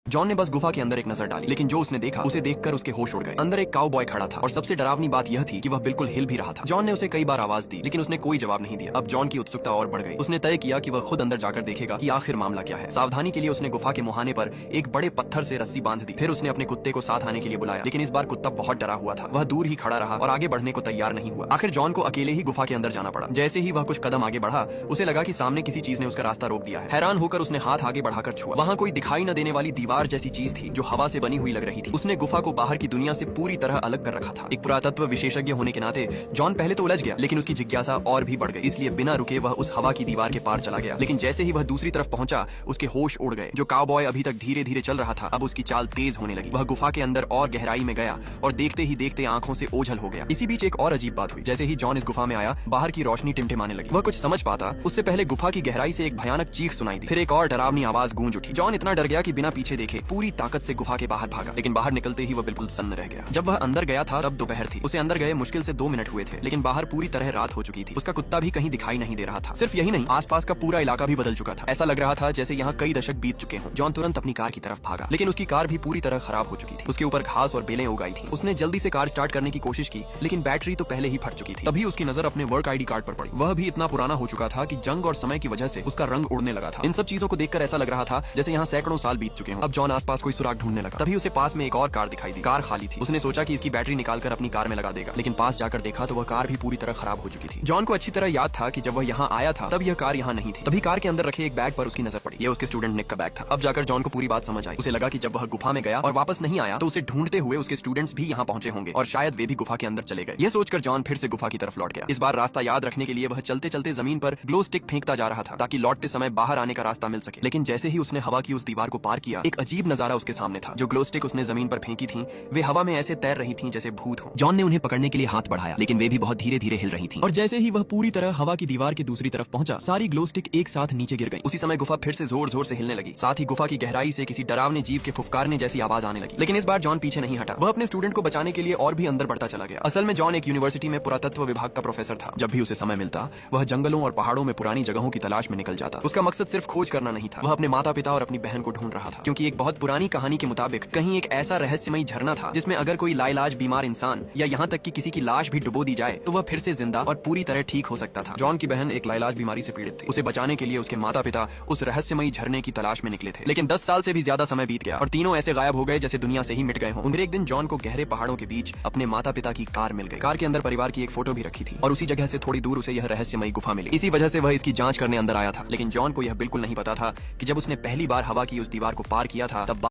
John ने बस गुफा के अंदर एक नजर डाली, लेकिन जो उसने देखा उसे देखकर उसके होश उड़ गए। अंदर एक काउ बॉय खड़ा था और सबसे डरावनी बात यह थी कि वह बिल्कुल हिल भी रहा था। जॉन ने उसे कई बार आवाज दी, लेकिन उसने कोई जवाब नहीं दिया। अब जॉन की उत्सुकता और बढ़ गई। उसने तय किया कि वह खुद अंदर जाकर देखेगा कि आखिर मामला क्या है। सावधानी के लिए उसने गुफा के मुहाने पर एक बड़े पत्थर से रस्सी बांध दी। फिर उसने अपने कुत्ते को साथ आने के लिए बुलाया, लेकिन इस बार कुत्ता बहुत डरा हुआ था। वह दूर ही खड़ा रहा और आगे बढ़ने को तैयार नहीं हुआ। आखिर जॉन को अकेले ही गुफा के अंदर जाना पड़ा। जैसे ही वह कुछ कदम आगे बढ़ा, उसे लगा कि सामने किसी चीज ने उसका रास्ता रोक दिया है। हैरान होकर उसने हाथ आगे बढ़ाकर छुआ। वहाँ कोई दिखाई न देने वाली दीवार जैसी चीज थी जो हवा से बनी हुई लग रही थी। उसने गुफा को बाहर की दुनिया से पूरी तरह अलग कर रखा था। एक पुरातत्व विशेषज्ञ होने के नाते जॉन पहले तो उलझ गया, लेकिन उसकी जिज्ञासा और भी बढ़ गई। इसलिए बिना रुके वह उस हवा की दीवार के पार चला गया। लेकिन जैसे ही वह दूसरी तरफ पहुंचा, उसके होश उड़ गए। जो काउबॉय अभी तक धीरे धीरे चल रहा था, अब उसकी चाल तेज होने लगी। वह गुफा के अंदर और गहराई में गया और देखते ही देखते आंखों से ओझल हो गया। इसी बीच एक और अजीब बात हुई। जैसे ही जॉन इस गुफा में आया, बाहर की रोशनी टिमटिमाने लगी। वह कुछ समझ पाता उससे पहले गुफा की गहराई से एक भयानक चीख सुनाई दी। फिर एक और डरावनी आवाज गूंज उठी। जॉन इतना डर गया कि बिना पीछे देखे पूरी ताकत से गुफा के बाहर भागा, लेकिन बाहर निकलते ही वह बिल्कुल सन्न रह गया। जब वह अंदर गया था तब दोपहर थी। उसे अंदर गए मुश्किल से 2 मिनट हुए थे, लेकिन बाहर पूरी तरह रात हो चुकी थी। उसका कुत्ता भी कहीं दिखाई नहीं दे रहा था। सिर्फ यही नहीं, आसपास का पूरा इलाका भी बदल चुका था। ऐसा लग रहा था जैसे यहाँ कई दशक बीत चुके हों। जॉन तुरंत अपनी कार की तरफ भागा, लेकिन उसकी कार भी पूरी तरह खराब हो चुकी थी। उसके ऊपर घास और बेलें उगाई थी। उसने जल्दी से कार स्टार्ट करने की कोशिश की, लेकिन बैटरी तो पहले ही फट चुकी थी। तभी उसकी नजर अपने वर्क आईडी कार्ड पर पड़ी। वह भी इतना पुराना हो चुका था कि जंग और समय की वजह से उसका रंग उड़ने लगा था। इन सब चीजों को देखकर ऐसा लग रहा था जैसे यहाँ सैकड़ों साल बीत चुके हों। अब जॉन आसपास कोई सुराग ढूंढने लगा। तभी उसे पास में एक और कार दिखाई दी। कार खाली थी। उसने सोचा कि इसकी बैटरी निकालकर अपनी कार में लगा देगा, लेकिन पास जाकर देखा तो वह कार भी पूरी तरह खराब हो चुकी थी। जॉन को अच्छी तरह याद था कि जब वह यहाँ आया था तब यह कार यहाँ नहीं थी। तभी कार के अंदर रखे एक बैग पर उसकी नजर पड़ी। यह उसके स्टूडेंट निक का बैग था। अब जाकर जॉन को पूरी बात समझ आई। उसे लगा कि जब वह गुफा में गया और वापस नहीं आया तो उसे ढूंढते हुए उसके स्टूडेंट्स भी यहाँ पहुंचे होंगे और शायद वे भी गुफा के अंदर चले गए। यह सोचकर जॉन फिर से गुफा की तरफ लौट गया। इस बार रास्ता याद रखने के लिए वह चलते चलते जमीन पर ग्लो स्टिक फेंकता जा रहा था ताकि लौटते समय बाहर आने का रास्ता मिल सके। लेकिन जैसे ही उसने हवा की उस दीवार को पार किया, एक अजीब नजारा उसके सामने था। जो ग्लो स्टिक उसने जमीन पर फेंकी थी वे हवा में ऐसे तैर रही थी जैसे भूत हो। जॉन ने उन्हें पकड़ने के लिए हाथ बढ़ाया, लेकिन वे भी बहुत धीरे धीरे हिल रही थी। और जैसे ही वह पूरी तरह हवा की दीवार की दूसरी तरफ पहुंचा, सारी ग्लो स्टिक एक साथ नीचे गिर गई। उसी समय गुफा फिर से जोर जोर से हिलने लगी। साथ ही गुफा की गहराई से किसी डरावने जीव के फुफकारने जैसी आवाज आने लगी। लेकिन इस बार जॉन पीछे नहीं हटा। वह अपने स्टूडेंट को बचाने के लिए और भी अंदर बढ़ता चला गया। असल में जॉन एक यूनिवर्सिटी में पुरातत्व विभाग का प्रोफेसर था। जब भी उसे समय मिलता वह जंगलों और पहाड़ों में पुरानी जगहों की तलाश में निकल जाता। उसका मकसद सिर्फ खोज करना नहीं था, वह अपने माता पिता और अपनी बहन को ढूंढ रहा था। क्योंकि एक बहुत पुरानी कहानी के मुताबिक कहीं एक ऐसा रहस्यमयी झरना था जिसमें अगर कोई लाइलाज बीमार इंसान या यहाँ तक कि किसी की लाश भी डुबो दी जाए तो वह फिर से जिंदा और पूरी तरह ठीक हो सकता था। जॉन की बहन एक लाइलाज बीमारी से पीड़ित थी। उसे बचाने के लिए उसके माता पिता उस रहस्यमयी झरने की तलाश में निकले थे। लेकिन 10 साल से भी ज्यादा समय बीत गया और तीनों ऐसे गायब हो गए जैसे दुनिया से ही मिट गए हों। उन्हें एक दिन जॉन को गहरे पहाड़ों के बीच अपने माता पिता की कार मिल गई। कार के अंदर परिवार की एक फोटो भी रखी थी और उसी जगह से थोड़ी दूर उसे यह रहस्यमयी गुफा मिली। इसी वजह से वह इसकी जांच करने अंदर आया था। लेकिन जॉन को यह बिल्कुल नहीं पता था कि जब उसने पहली बार हवा की उस दीवार को पार किया था तब